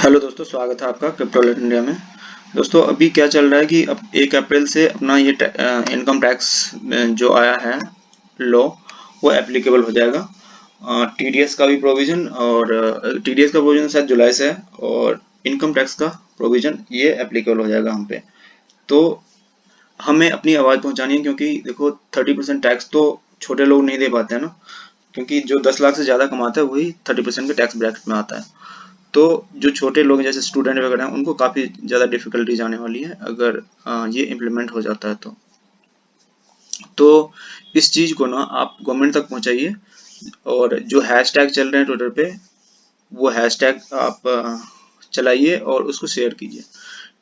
Hello दोस्तों, स्वागत है आपका क्रिप्टो अलर्ट इंडिया में। दोस्तों अभी क्या चल रहा है कि अब 1 अप्रैल से अपना ये इनकम टैक्स जो आया है लॉ वो एप्लीकेबल हो जाएगा। टीडीएस का भी प्रोविजन और टीडीएस का प्रोविजन शायद जुलाई से है और इनकम टैक्स का प्रोविजन ये एप्लीकेबल हो जाएगा हम पे। तो हमें अपनी आवाज़ पहुंचानी है, क्योंकि देखो 30% टैक्स तो छोटे लोग नहीं दे पाते हैं ना, क्योंकि जो 10 लाख से ज़्यादा कमाता है वही 30% के टैक्स ब्रैकेट में आता है। तो जो छोटे लोग जैसे स्टूडेंट वगैरह हैं उनको काफ़ी ज़्यादा डिफिकल्टीज आने वाली है अगर ये इम्प्लीमेंट हो जाता है तो इस चीज़ को ना आप गवर्नमेंट तक पहुंचाइए और जो हैशटैग चल रहे हैं ट्विटर पे वो हैशटैग आप चलाइए और उसको शेयर कीजिए।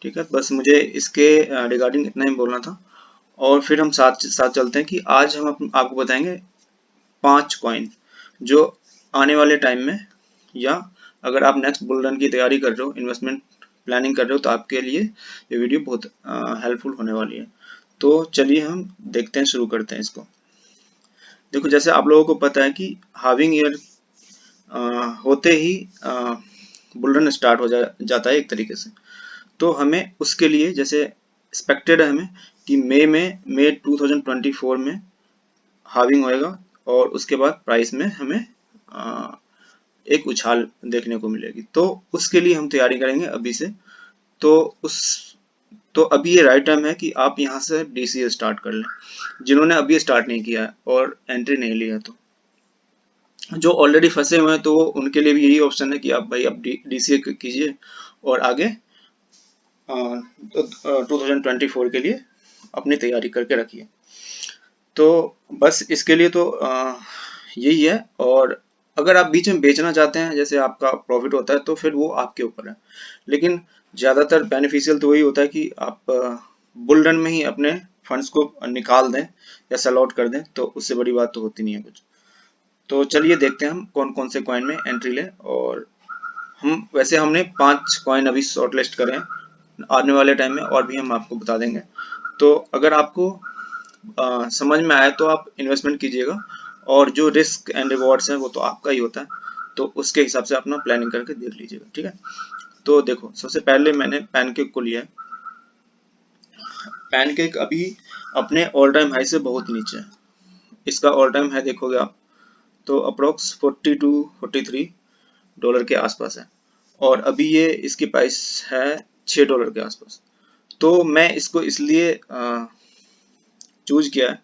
ठीक है, बस मुझे इसके रिगार्डिंग इतना ही बोलना था। और फिर हम साथ साथ चलते हैं कि आज हम आपको बताएंगे 5 कॉइन जो आने वाले टाइम में, या अगर आप नेक्स्ट बुल रन की तैयारी कर रहे हो, इन्वेस्टमेंट प्लानिंग कर रहे हो, तो आपके लिए ये वीडियो बहुत हेल्पफुल होने वाली है। तो चलिए हम देखते हैं, शुरू करते हैं इसको। देखो, जैसे आप लोगों को पता है कि हाविंग ईयर होते ही बुल रन स्टार्ट हो जाता है एक तरीके से। तो हमें उसके लिए जैसे एक्सपेक्टेड है हमें कि मई 2024 में हाविंग होएगा और उसके बाद प्राइस में हमें एक उछाल देखने को मिलेगी। तो उसके लिए हम तैयारी करेंगे अभी से। तो उस तो अभी ये राइट टाइम है कि आप यहाँ से डीसीए स्टार्ट कर लें, जिन्होंने अभी स्टार्ट नहीं किया है और एंट्री नहीं लिया। तो जो ऑलरेडी फंसे हुए हैं तो उनके लिए भी यही ऑप्शन है कि आप भाई अब डीसीए कीजिए और आगे 2024 के लिए अपनी तैयारी करके रखिए। तो बस इसके लिए तो यही है। और अगर आप बीच में बेचना चाहते हैं, जैसे आपका प्रॉफिट होता है, तो फिर वो आपके ऊपर है। लेकिन ज़्यादातर बेनिफिशियल तो वही होता है कि आप बुल रन में ही अपने फंड्स को निकाल दें या सेल आउट कर दें, तो उससे बड़ी बात तो होती नहीं है कुछ। तो चलिए देखते हैं हम कौन कौन से कॉइन में एंट्री लें। और हमने 5 कॉइन अभी शॉर्ट लिस्ट करें हैं। आने वाले टाइम में और भी हम आपको बता देंगे। तो अगर आपको समझ में आए तो आप इन्वेस्टमेंट कीजिएगा, और जो रिस्क एंड रिवॉर्ड्स हैं वो तो आपका ही होता है, तो उसके हिसाब से अपना प्लानिंग करके देख लीजिएगा। ठीक है, तो देखो, सबसे पहले मैंने पैनकेक को लिया है। पैनकेक अभी अपने ऑल टाइम हाई से बहुत नीचे है। इसका ऑल टाइम हाई देखोगे आप तो अप्रोक्स 40 टू 43 डॉलर के आसपास है, और अभी ये इसकी प्राइस है $6 के आसपास। तो मैं इसको इसलिए चूज किया है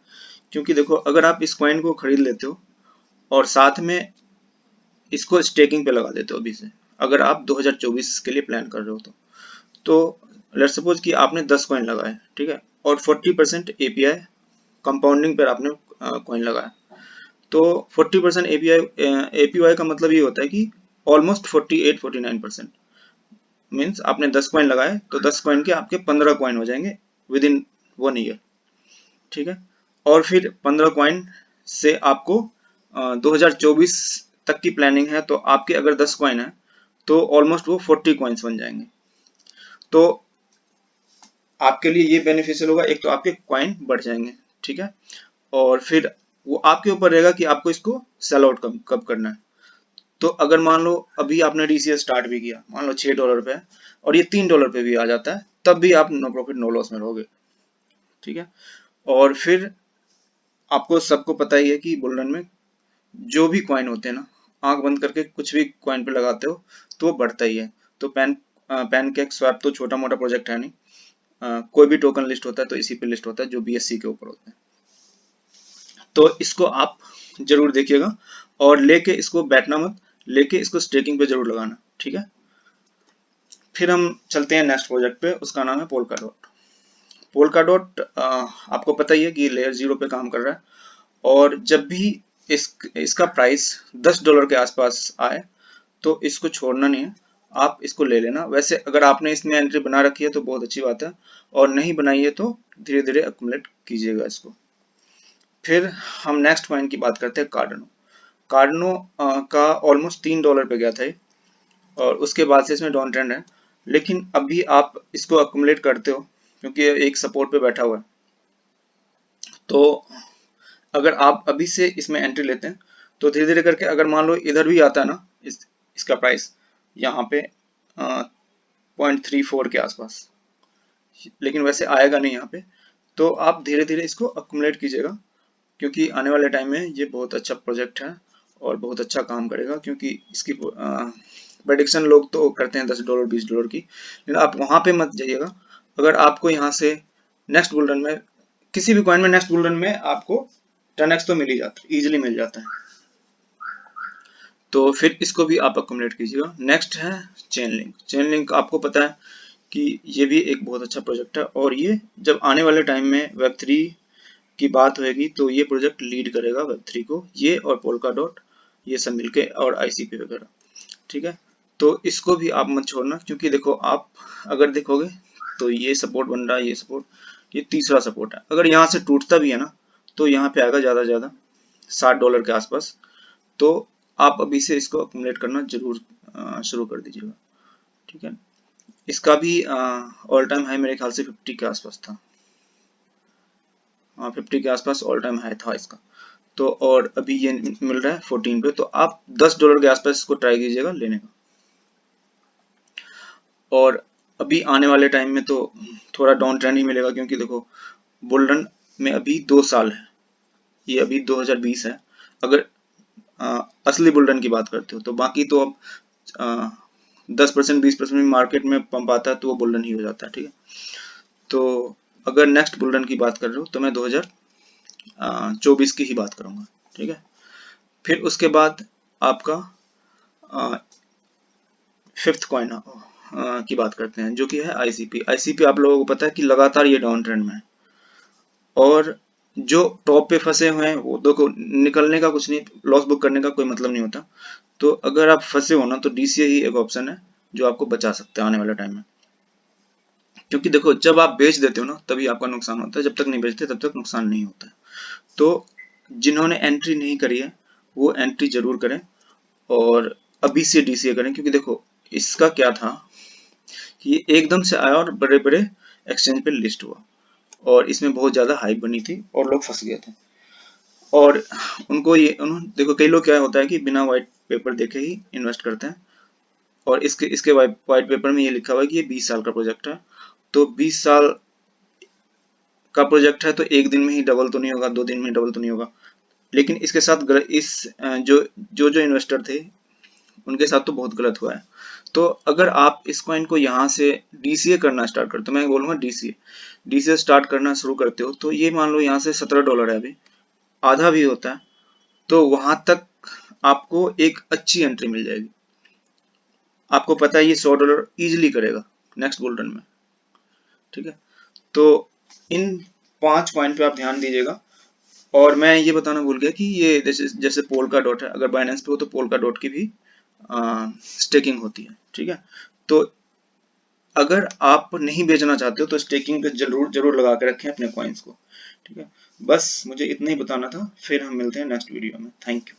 क्योंकि देखो, अगर आप इस कॉइन को खरीद लेते हो और साथ में इसको स्टेकिंग पे लगा देते हो अभी से, अगर आप 2024 के लिए प्लान कर रहे हो तो लेट्स सपोज कि आपने 10 कॉइन लगाए, ठीक है, और 40% एपीआई कंपाउंडिंग पर आपने कॉइन लगाया। तो 40% एपीआई का मतलब ये होता है कि ऑलमोस्ट 48-49%। मीन्स आपने 10 कॉइन लगाए तो 10 कॉइन के आपके 15 कॉइन हो जाएंगे विद इन 1 ईयर। ठीक है, और फिर 15 कॉइन से आपको 2024 तक की प्लानिंग है, तो आपके अगर 10 कॉइन है तो ऑलमोस्ट वो 40 कॉइन्स बन जाएंगे। तो आपके लिए ये बेनिफिशियल होगा, एक तो आपके कॉइन बढ़ जाएंगे, ठीक है, और फिर वो आपके ऊपर रहेगा कि आपको इसको सेल आउट कब करना है। तो अगर मान लो अभी आपने डीसीएस स्टार्ट भी किया, मान लो $6 पे है और ये $3 पे भी आ जाता है, तब भी आप नो प्रॉफिट नो लॉस में रहोगे। ठीक है, और फिर आपको सबको पता ही है कि बुल रन में जो भी कॉइन होते हैं ना, आंख बंद करके कुछ भी कॉइन पे लगाते हो तो वो बढ़ता ही है। तो पैनकेक स्वैप तो छोटा मोटा प्रोजेक्ट है नहीं। कोई भी टोकन लिस्ट होता है तो इसी पे लिस्ट होता है जो बीएससी के ऊपर होता है। तो इसको आप जरूर देखिएगा और लेके इसको बैठना मत, लेके इसको स्टेकिंग पे जरूर लगाना। ठीक है, फिर हम चलते हैं नेक्स्ट प्रोजेक्ट पे, उसका नाम है पोल्का डॉट। पोल्का डॉट आपको पता ही है कि लेयर 0 पे काम कर रहा है, और जब भी इसका प्राइस $10 के आसपास आए तो इसको छोड़ना नहीं है, आप इसको ले लेना। वैसे अगर आपने इसमें एंट्री बना रखी है तो बहुत अच्छी बात है, और नहीं बनाई है तो धीरे धीरे अक्यूमुलेट कीजिएगा इसको। फिर हम नेक्स्ट कॉइन की बात करते हैं, कार्डनो। कार्डनो का ऑलमोस्ट $3 पे गया था ये, और उसके बाद से इसमें डाउन ट्रेंड है। लेकिन अभी आप इसको अक्यूमुलेट करते हो क्योंकि एक सपोर्ट पे बैठा हुआ है। तो अगर आप अभी से इसमें एंट्री लेते हैं तो धीरे धीरे करके अगर मान लो इधर भी आता है ना, इसका प्राइस यहाँ पे 0.34 के आसपास, लेकिन वैसे आएगा नहीं यहाँ पे। तो आप धीरे धीरे इसको अक्यूमुलेट कीजिएगा, क्योंकि आने वाले टाइम में ये बहुत अच्छा प्रोजेक्ट है और बहुत अच्छा काम करेगा, क्योंकि इसकी प्रेडिक्शन लोग तो करते हैं $10 $20 की, लेकिन आप वहां पे मत जाइएगा। अगर आपको यहाँ से नेक्स्ट बुल रन में, किसी भी कॉइन में नेक्स्ट बुल रन में आपको 10x तो मिल ही जाता है, इजिली मिल जाता है। तो फिर इसको भी आप अक्यूमुलेट कीजिएगा। नेक्स्ट है चेन लिंक। चेन लिंक आपको पता है कि ये भी एक बहुत अच्छा प्रोजेक्ट है, और ये जब आने वाले टाइम में Web3 की बात होगी तो ये प्रोजेक्ट लीड करेगा Web3 को, ये और पोल्का डॉट, ये सब मिलके, और ICP वगैरह, ठीक है। तो इसको भी आप मत छोड़ना, क्योंकि देखो आप अगर देखोगे तो ये सपोर्ट बन रहा है, ये सपोर्ट, ये तीसरा सपोर्ट है। अगर यहाँ से टूटता भी है ना, तो यहाँ पे आएगा ज्यादा से ज्यादा $60 के आसपास। तो आप अभी से इसको अक्यूमुलेट करना जरूर शुरू कर दीजिएगा, ठीक है। इसका भी ऑल टाइम हाई मेरे ख्याल से 50 के आसपास था, 50 के आसपास ऑल टाइम हाई था इसका। तो और अभी ये मिल रहा है 14 पे, तो आप $10 के आसपास इसको ट्राई कीजिएगा लेने का। और अभी आने वाले टाइम में तो थोड़ा डाउन ट्रेंड ही मिलेगा, क्योंकि देखो बुल रन में अभी 2 साल है, ये अभी 2020 है। अगर असली बुल रन की बात करते हो तो, बाकी तो अब 10% 20% में मार्केट में पंप आता है तो वो बुल रन ही हो जाता है, ठीक है। तो अगर नेक्स्ट बुल रन की बात कर रहे हो तो मैं 2024 की ही बात करूंगा, ठीक है। फिर उसके बाद आपका फिफ्थ कॉइन की बात करते हैं, जो कि है ICP। ICP आप लोगों को पता है कि लगातार ये डाउन ट्रेंड में है, और जो टॉप पे फंसे हुए हैं वो देखो, निकलने का कुछ नहीं, लॉस बुक करने का कोई मतलब नहीं होता। तो अगर आप फंसे हो ना, तो DCA ही एक ऑप्शन है जो आपको बचा सकता है आने वाले टाइम में, क्योंकि देखो जब आप बेच देते हो ना तभी आपका नुकसान होता है, जब तक नहीं बेचते तब तक नुकसान नहीं होता है। तो जिन्होंने एंट्री नहीं करी है वो एंट्री जरूर करें, और अभी से DCA करें, क्योंकि देखो इसका क्या था कि ये एकदम से आया और बड़े बड़े एक्सचेंज पे लिस्ट हुआ, और इसमें बहुत ज्यादा हाइप बनी थी और लोग फंस गए थे। और उनको ये उन्होंने देखो, कई लोग क्या होता है कि बिना व्हाइट पेपर देखे ही इन्वेस्ट करते हैं, और इसके इसके व्हाइट पेपर में ये लिखा हुआ है कि ये 20 साल का प्रोजेक्ट है। तो 20 साल का प्रोजेक्ट है तो एक दिन में ही डबल तो नहीं होगा, 2 दिन में डबल तो नहीं होगा। लेकिन इसके साथ जो जो जो इन्वेस्टर थे उनके साथ तो बहुत गलत हुआ है। तो अगर आप इस कॉइन को यहाँ से DCA करना स्टार्ट करते हो, मैं बोलूंगा DCA स्टार्ट करना शुरू करते हो, तो ये मान लो यहाँ से $17 है अभी, आधा भी होता है तो वहां तक आपको एक अच्छी एंट्री मिल जाएगी। आपको पता है ये $100 इजिली करेगा नेक्स्ट बुल रन में, ठीक है। तो इन 5 कॉइन पे आप ध्यान दीजिएगा। और मैं ये बताना भूल गया कि ये जैसे जैसे पोल्का डॉट है, अगर बाइनेंस पे हो तो पोल्का डॉट की भी स्टेकिंग होती है, ठीक है। तो अगर आप नहीं बेचना चाहते हो तो स्टेकिंग पे जरूर जरूर लगा के रखें अपने कॉइन्स को, ठीक है। बस मुझे इतना ही बताना था, फिर हम मिलते हैं नेक्स्ट वीडियो में। Thank you.